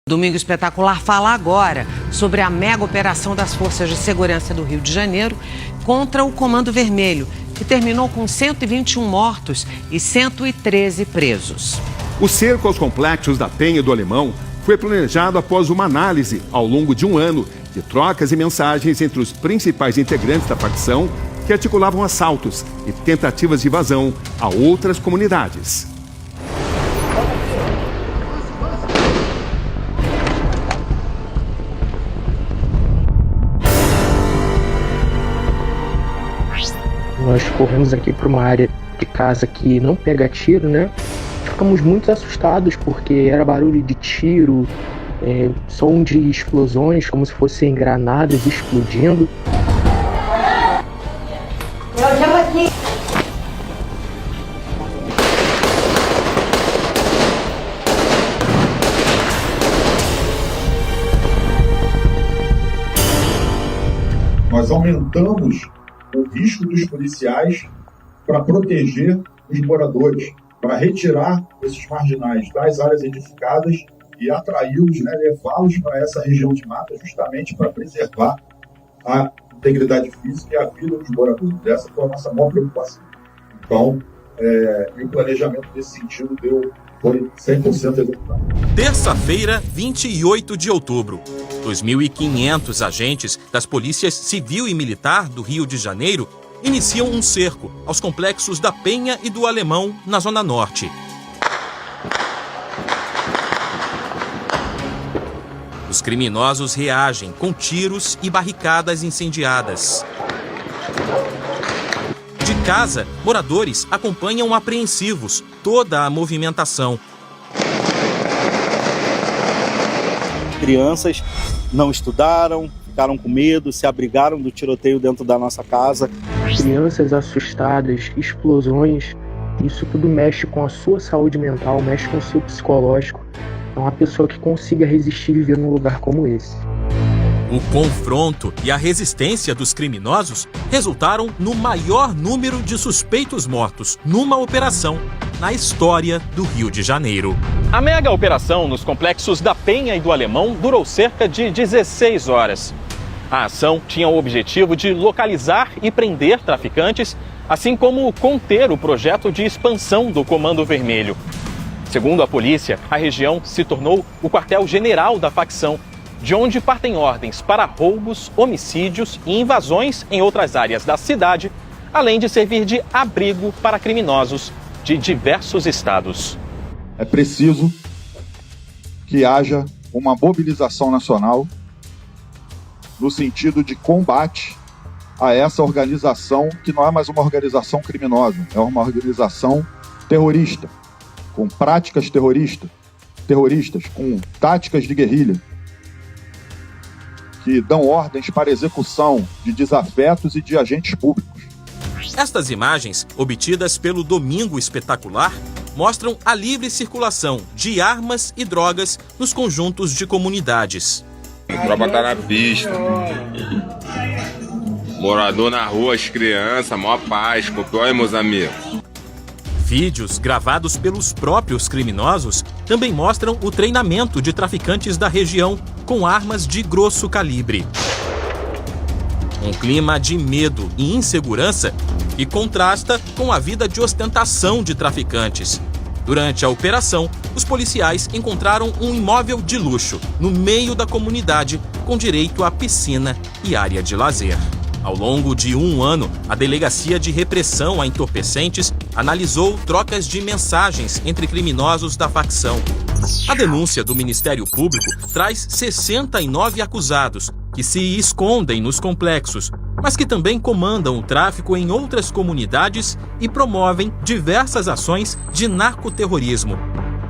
Domingo Espetacular fala agora sobre a mega operação das Forças de Segurança do Rio de Janeiro contra o Comando Vermelho, que terminou com 121 mortos e 113 presos. O cerco aos complexos da Penha e do Alemão foi planejado após uma análise, ao longo de um ano, de trocas e mensagens entre os principais integrantes da facção que articulavam assaltos e tentativas de invasão a outras comunidades. Nós corremos aqui para uma área de casa que não pega tiro, né? Ficamos muito assustados porque era barulho de tiro, som de explosões, como se fossem granadas explodindo. Nós aumentamos o risco dos policiais para proteger os moradores, para retirar esses marginais das áreas edificadas e atraí-los, levá-los para essa região de mata, justamente para preservar a integridade física e a vida dos moradores. Essa foi a nossa maior preocupação. Então, o planejamento nesse sentido foi 100% executado. Terça-feira, 28 de outubro. 2.500 agentes das polícias civil e militar do Rio de Janeiro iniciam um cerco aos complexos da Penha e do Alemão, na Zona Norte. Os criminosos reagem com tiros e barricadas incendiadas. De casa, moradores acompanham apreensivos toda a movimentação. Crianças não estudaram, ficaram com medo, se abrigaram do tiroteio dentro da nossa casa. Crianças assustadas, explosões, isso tudo mexe com a sua saúde mental, mexe com o seu psicológico. Então, uma pessoa que consiga resistir viver num lugar como esse. O confronto e a resistência dos criminosos resultaram no maior número de suspeitos mortos numa operação na história do Rio de Janeiro. A mega operação nos complexos da Penha e do Alemão durou cerca de 16 horas. A ação tinha o objetivo de localizar e prender traficantes, assim como conter o projeto de expansão do Comando Vermelho. Segundo a polícia, a região se tornou o quartel-general da facção, de onde partem ordens para roubos, homicídios e invasões em outras áreas da cidade, além de servir de abrigo para criminosos de diversos estados. É preciso que haja uma mobilização nacional no sentido de combate a essa organização, que não é mais uma organização criminosa, é uma organização terrorista, com práticas terroristas, com táticas de guerrilha, que dão ordens para execução de desafetos e de agentes públicos. Estas imagens, obtidas pelo Domingo Espetacular, mostram a livre circulação de armas e drogas nos conjuntos de comunidades. A tropa tá na pista. Morador na rua, as crianças, maior paz, copiou, meus amigos. Vídeos gravados pelos próprios criminosos também mostram o treinamento de traficantes da região com armas de grosso calibre. Um clima de medo e insegurança que contrasta com a vida de ostentação de traficantes. Durante a operação, os policiais encontraram um imóvel de luxo no meio da comunidade, com direito à piscina e área de lazer. Ao longo de um ano, a Delegacia de Repressão a Entorpecentes analisou trocas de mensagens entre criminosos da facção. A denúncia do Ministério Público traz 69 acusados que se escondem nos complexos, mas que também comandam o tráfico em outras comunidades e promovem diversas ações de narcoterrorismo.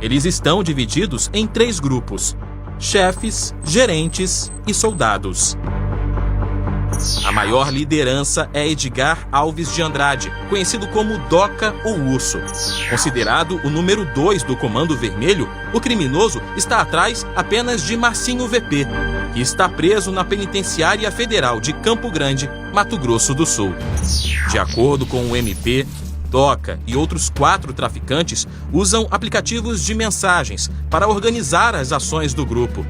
Eles estão divididos em 3 grupos: chefes, gerentes e soldados. A maior liderança é Edgar Alves de Andrade, conhecido como Doca ou Urso. Considerado o número 2 do Comando Vermelho, o criminoso está atrás apenas de Marcinho VP, que está preso na Penitenciária Federal de Campo Grande, Mato Grosso do Sul. De acordo com o MP, Doca e outros 4 traficantes usam aplicativos de mensagens para organizar as ações do grupo.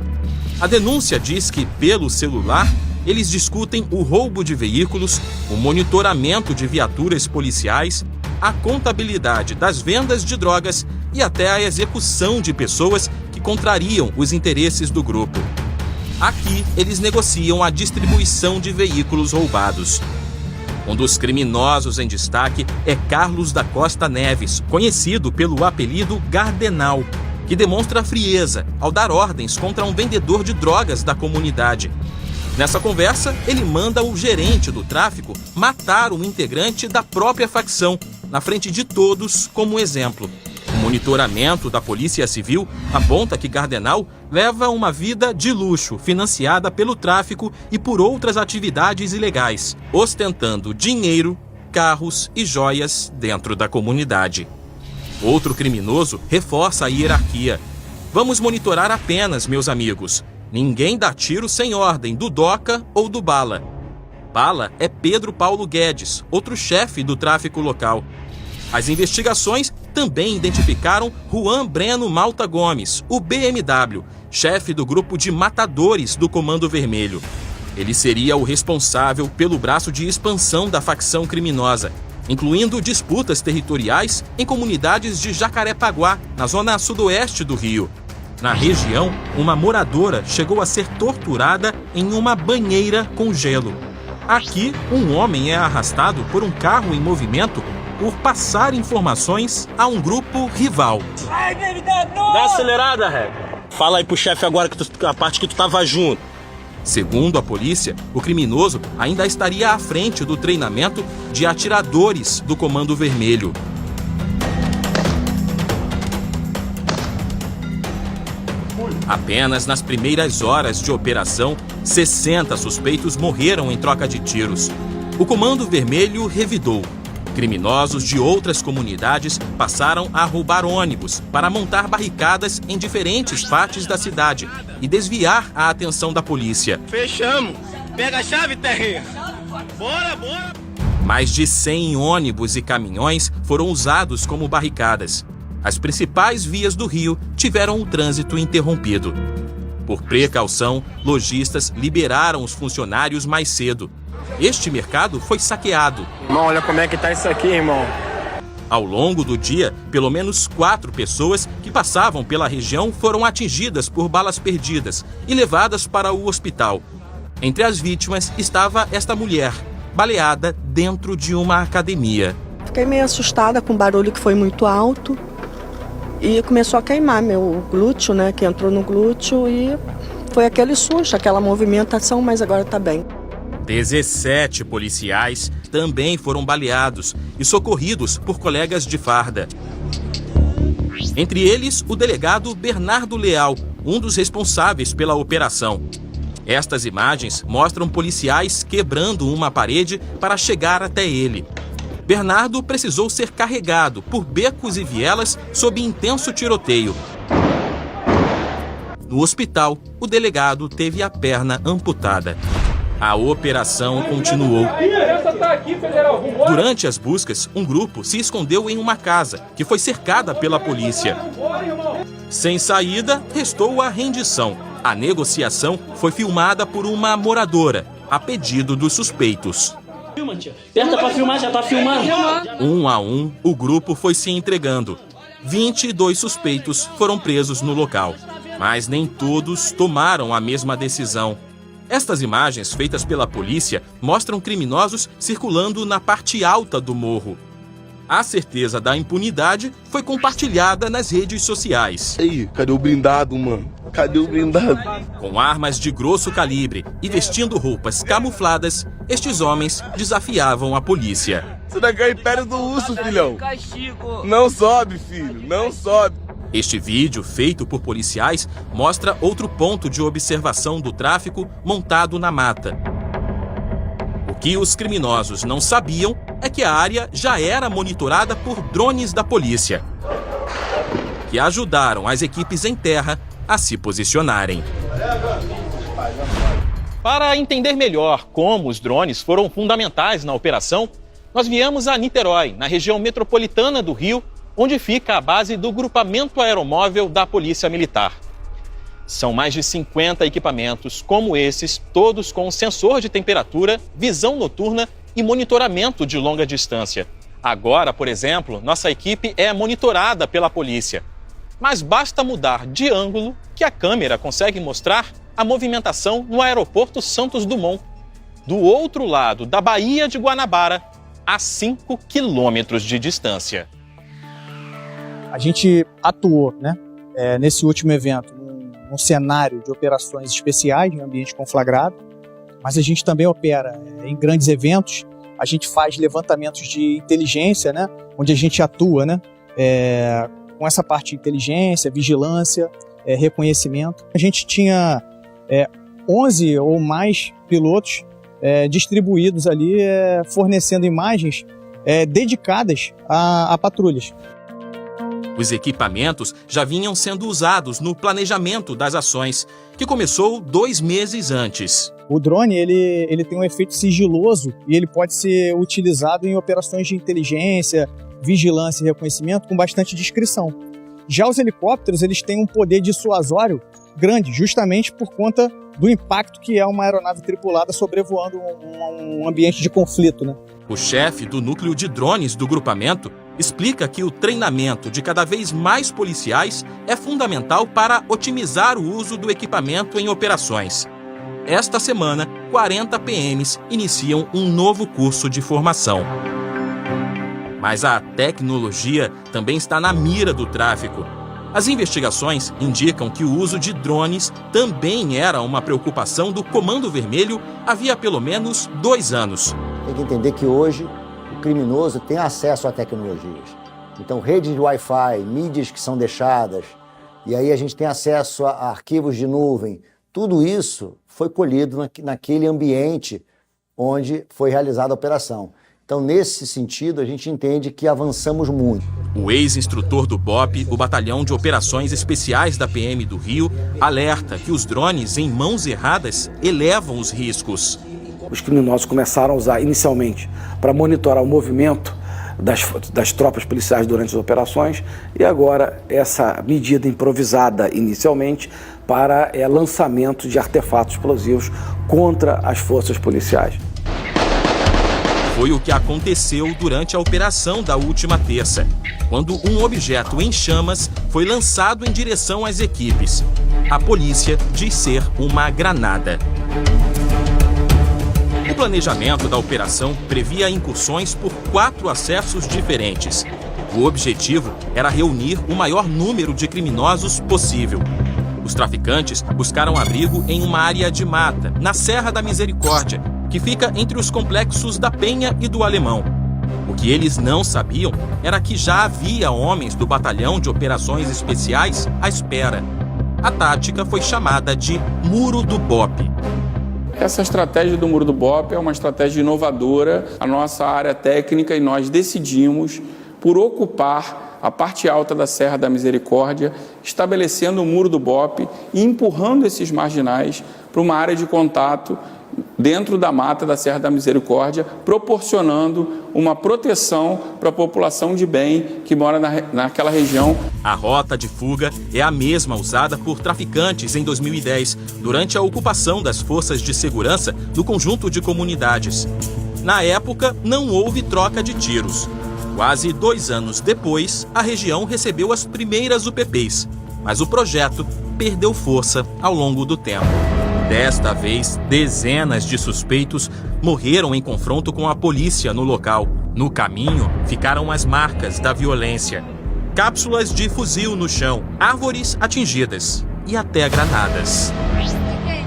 A denúncia diz que, pelo celular, eles discutem o roubo de veículos, o monitoramento de viaturas policiais, a contabilidade das vendas de drogas e até a execução de pessoas que contrariam os interesses do grupo. Aqui, eles negociam a distribuição de veículos roubados. Um dos criminosos em destaque é Carlos da Costa Neves, conhecido pelo apelido Gardenal, que demonstra frieza ao dar ordens contra um vendedor de drogas da comunidade. Nessa conversa, ele manda o gerente do tráfico matar um integrante da própria facção, na frente de todos, como exemplo. O monitoramento da Polícia Civil aponta que Gardenal leva uma vida de luxo, financiada pelo tráfico e por outras atividades ilegais, ostentando dinheiro, carros e joias dentro da comunidade. Outro criminoso reforça a hierarquia. Vamos monitorar apenas, meus amigos. Ninguém dá tiro sem ordem do Doca ou do Bala. Bala é Pedro Paulo Guedes, outro chefe do tráfico local. As investigações também identificaram Juan Breno Malta Gomes, o BMW, chefe do grupo de matadores do Comando Vermelho. Ele seria o responsável pelo braço de expansão da facção criminosa, incluindo disputas territoriais em comunidades de Jacarepaguá, na zona sudoeste do Rio. Na região, uma moradora chegou a ser torturada em uma banheira com gelo. Aqui, um homem é arrastado por um carro em movimento por passar informações a um grupo rival. Dá acelerada, Reg. Fala aí pro chefe agora a parte que tu tava junto. Segundo a polícia, o criminoso ainda estaria à frente do treinamento de atiradores do Comando Vermelho. Apenas nas primeiras horas de operação, 60 suspeitos morreram em troca de tiros. O Comando Vermelho revidou. Criminosos de outras comunidades passaram a roubar ônibus para montar barricadas em diferentes partes da cidade e desviar a atenção da polícia. Fechamos. Pega a chave, terrinha. Bora, bora. Mais de 100 ônibus e caminhões foram usados como barricadas. As principais vias do Rio tiveram o trânsito interrompido. Por precaução, lojistas liberaram os funcionários mais cedo. Este mercado foi saqueado. Irmão, olha como é que tá isso aqui, irmão. Ao longo do dia, pelo menos 4 pessoas que passavam pela região foram atingidas por balas perdidas e levadas para o hospital. Entre as vítimas estava esta mulher, baleada dentro de uma academia. Fiquei meio assustada com o barulho que foi muito alto e começou a queimar meu glúteo, né, que entrou no glúteo, e foi aquele susto, aquela movimentação, mas agora tá bem. 17 policiais também foram baleados e socorridos por colegas de farda. Entre eles, o delegado Bernardo Leal, um dos responsáveis pela operação. Estas imagens mostram policiais quebrando uma parede para chegar até ele. Bernardo precisou ser carregado por becos e vielas sob intenso tiroteio. No hospital, o delegado teve a perna amputada. A operação continuou. Durante as buscas, um grupo se escondeu em uma casa, que foi cercada pela polícia. Sem saída, restou a rendição. A negociação foi filmada por uma moradora, a pedido dos suspeitos. Aperta pra filmar, já tá filmando. Um a um, o grupo foi se entregando. 22 suspeitos foram presos no local. Mas nem todos tomaram a mesma decisão. Estas imagens feitas pela polícia mostram criminosos circulando na parte alta do morro. A certeza da impunidade foi compartilhada nas redes sociais. Ei, cadê o blindado, mano? Cadê o blindado? Com armas de grosso calibre e vestindo roupas camufladas, estes homens desafiavam a polícia. Isso daqui é o Império do Urso, filhão. Não sobe, filho, não sobe. Este vídeo, feito por policiais, mostra outro ponto de observação do tráfico montado na mata. O que os criminosos não sabiam é que a área já era monitorada por drones da polícia, que ajudaram as equipes em terra a se posicionarem. Para entender melhor como os drones foram fundamentais na operação, Nós viemos a Niterói, na região metropolitana do Rio, onde fica a base do grupamento aeromóvel da Polícia Militar. São mais de 50 equipamentos como esses, todos com sensor de temperatura, visão noturna e monitoramento de longa distância. Agora, por exemplo, nossa equipe é monitorada pela polícia. Mas basta mudar de ângulo que a câmera consegue mostrar a movimentação no aeroporto Santos Dumont, do outro lado da Baía de Guanabara, a 5 quilômetros de distância. A gente atuou, nesse último evento, num cenário de operações especiais, em ambiente conflagrado, mas a gente também opera em grandes eventos, a gente faz levantamentos de inteligência, onde a gente atua com essa parte de inteligência, vigilância, reconhecimento. A gente tinha 11 ou mais pilotos distribuídos ali, fornecendo imagens dedicadas a patrulhas. Os equipamentos já vinham sendo usados no planejamento das ações, que começou 2 meses antes. O drone ele tem um efeito sigiloso e ele pode ser utilizado em operações de inteligência, vigilância e reconhecimento com bastante discrição. Já os helicópteros eles têm um poder dissuasório grande, justamente por conta do impacto que é uma aeronave tripulada sobrevoando um ambiente de conflito. O chefe do núcleo de drones do grupamento explica que o treinamento de cada vez mais policiais é fundamental para otimizar o uso do equipamento em operações. Esta semana, 40 PMs iniciam um novo curso de formação. Mas a tecnologia também está na mira do tráfico. As investigações indicam que o uso de drones também era uma preocupação do Comando Vermelho havia pelo menos 2 anos. Tem que entender que hoje o criminoso tem acesso a tecnologias. Então, redes de Wi-Fi, mídias que são deixadas, e aí a gente tem acesso a arquivos de nuvem. Tudo isso foi colhido naquele ambiente onde foi realizada a operação. Então, nesse sentido, a gente entende que avançamos muito. O ex-instrutor do BOP, o Batalhão de Operações Especiais da PM do Rio, alerta que os drones em mãos erradas elevam os riscos. Os criminosos começaram a usar inicialmente para monitorar o movimento das tropas policiais durante as operações e agora essa medida improvisada inicialmente para lançamento de artefatos explosivos contra as forças policiais. Foi o que aconteceu durante a operação da última terça, quando um objeto em chamas foi lançado em direção às equipes. A polícia diz ser uma granada. O planejamento da operação previa incursões por 4 acessos diferentes. O objetivo era reunir o maior número de criminosos possível. Os traficantes buscaram abrigo em uma área de mata, na Serra da Misericórdia, que fica entre os complexos da Penha e do Alemão. O que eles não sabiam era que já havia homens do Batalhão de Operações Especiais à espera. A tática foi chamada de Muro do BOP. Essa estratégia do Muro do BOP é uma estratégia inovadora. A nossa área técnica e nós decidimos por ocupar a parte alta da Serra da Misericórdia, estabelecendo o Muro do BOP e empurrando esses marginais para uma área de contato dentro da mata da Serra da Misericórdia, proporcionando uma proteção para a população de bem que mora naquela região. A rota de fuga é a mesma usada por traficantes em 2010, durante a ocupação das forças de segurança do conjunto de comunidades. Na época, não houve troca de tiros. Quase 2 anos depois, a região recebeu as primeiras UPPs, mas o projeto perdeu força ao longo do tempo. Desta vez, dezenas de suspeitos morreram em confronto com a polícia no local. No caminho, ficaram as marcas da violência. Cápsulas de fuzil no chão, árvores atingidas e até granadas.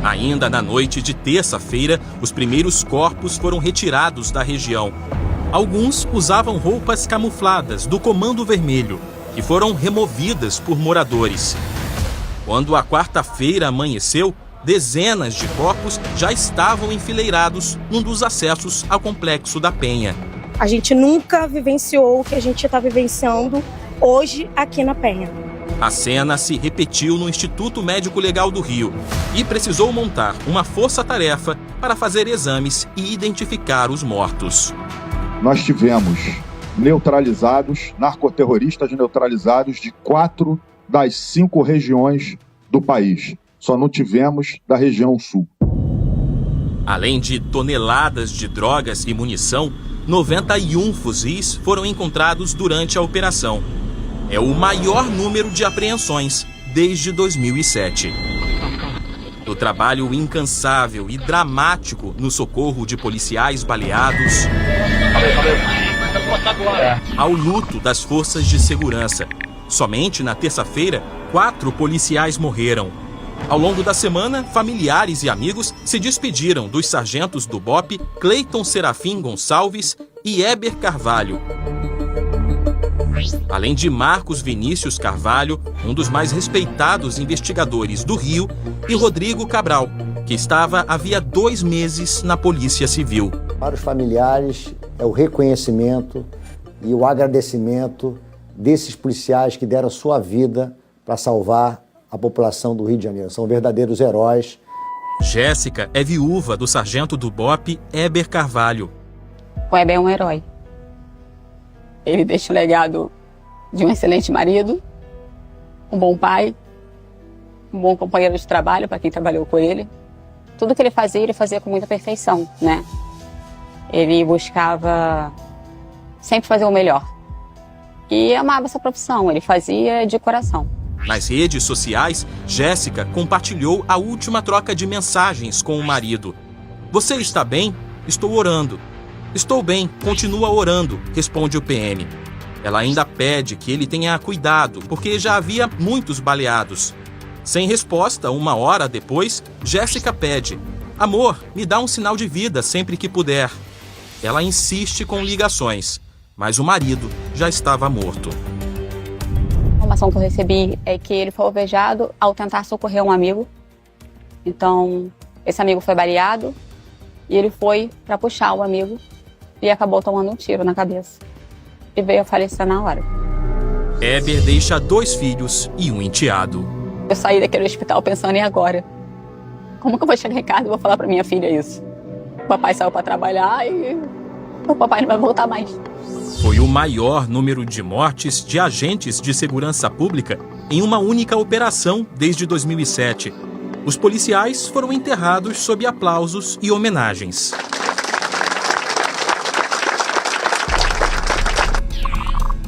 Ainda na noite de terça-feira, os primeiros corpos foram retirados da região. Alguns usavam roupas camufladas do Comando Vermelho, que foram removidas por moradores. Quando a quarta-feira amanheceu, dezenas de corpos já estavam enfileirados num dos acessos ao Complexo da Penha. A gente nunca vivenciou o que a gente está vivenciando hoje aqui na Penha. A cena se repetiu no Instituto Médico Legal do Rio e precisou montar uma força-tarefa para fazer exames e identificar os mortos. nós tivemos narcoterroristas neutralizados de 4 das 5 regiões do país. Só não tivemos da região sul. Além de toneladas de drogas e munição, 91 fuzis foram encontrados durante a operação. É o maior número de apreensões desde 2007. Do trabalho incansável e dramático no socorro de policiais baleados, ao luto das forças de segurança. Somente na terça-feira, 4 policiais morreram. Ao longo da semana, familiares e amigos se despediram dos sargentos do BOPE Cleiton Serafim Gonçalves e Éber Carvalho. Além de Marcos Vinícius Carvalho, um dos mais respeitados investigadores do Rio, e Rodrigo Cabral, que estava havia 2 meses na Polícia Civil. Para os familiares, é o reconhecimento e o agradecimento desses policiais que deram sua vida para salvar a população do Rio de Janeiro. São verdadeiros heróis. Jéssica é viúva do sargento do BOPE Éber Carvalho. O Éber é um herói. Ele deixa o legado de um excelente marido, um bom pai, um bom companheiro de trabalho para quem trabalhou com ele. Tudo que ele fazia com muita perfeição, né? Ele buscava sempre fazer o melhor. E amava essa profissão, ele fazia de coração. Nas redes sociais, Jéssica compartilhou a última troca de mensagens com o marido. "Você está bem? Estou orando." "Estou bem, continua orando", responde o PM. Ela ainda pede que ele tenha cuidado, porque já havia muitos baleados. Sem resposta, 1 hora depois, Jéssica pede: "Amor, me dá um sinal de vida sempre que puder." Ela insiste com ligações, mas o marido já estava morto. A informação que eu recebi é que ele foi alvejado ao tentar socorrer um amigo. Então, esse amigo foi baleado e ele foi para puxar o amigo e acabou tomando um tiro na cabeça. E veio a falecer na hora. Éber deixa 2 filhos e um enteado. Eu saí daquele hospital pensando, e agora? Como que eu vou chegar em casa e vou falar para minha filha isso? O papai saiu para trabalhar e o papai não vai voltar mais. Foi o maior número de mortes de agentes de segurança pública em uma única operação desde 2007. Os policiais foram enterrados sob aplausos e homenagens.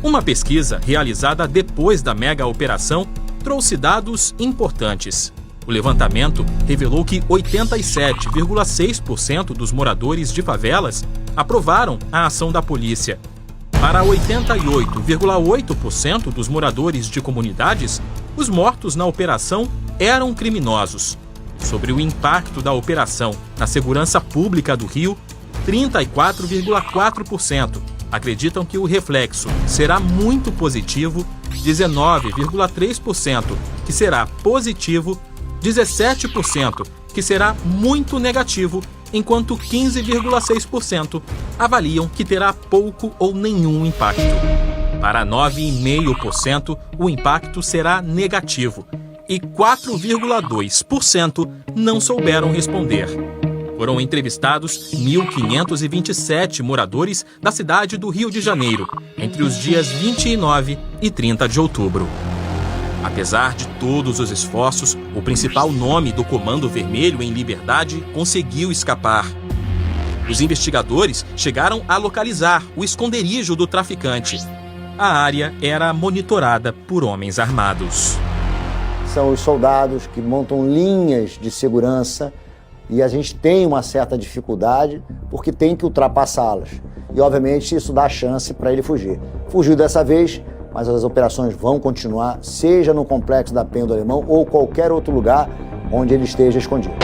Uma pesquisa realizada depois da mega operação trouxe dados importantes. O levantamento revelou que 87,6% dos moradores de favelas aprovaram a ação da polícia. Para 88,8% dos moradores de comunidades, os mortos na operação eram criminosos. Sobre o impacto da operação na segurança pública do Rio, 34,4% acreditam que o reflexo será muito positivo, 19,3% que será positivo, 17% que será muito negativo, enquanto 15,6% avaliam que terá pouco ou nenhum impacto. Para 9,5%, o impacto será negativo e 4,2% não souberam responder. Foram entrevistados 1.527 moradores da cidade do Rio de Janeiro, entre os dias 29 e 30 de outubro. Apesar de todos os esforços, o principal nome do Comando Vermelho em Liberdade conseguiu escapar. Os investigadores chegaram a localizar o esconderijo do traficante. A área era monitorada por homens armados. São os soldados que montam linhas de segurança e a gente tem uma certa dificuldade porque tem que ultrapassá-las. E, obviamente, isso dá chance para ele fugir. Fugiu dessa vez, mas as operações vão continuar, seja no Complexo da Penha do Alemão ou qualquer outro lugar onde ele esteja escondido.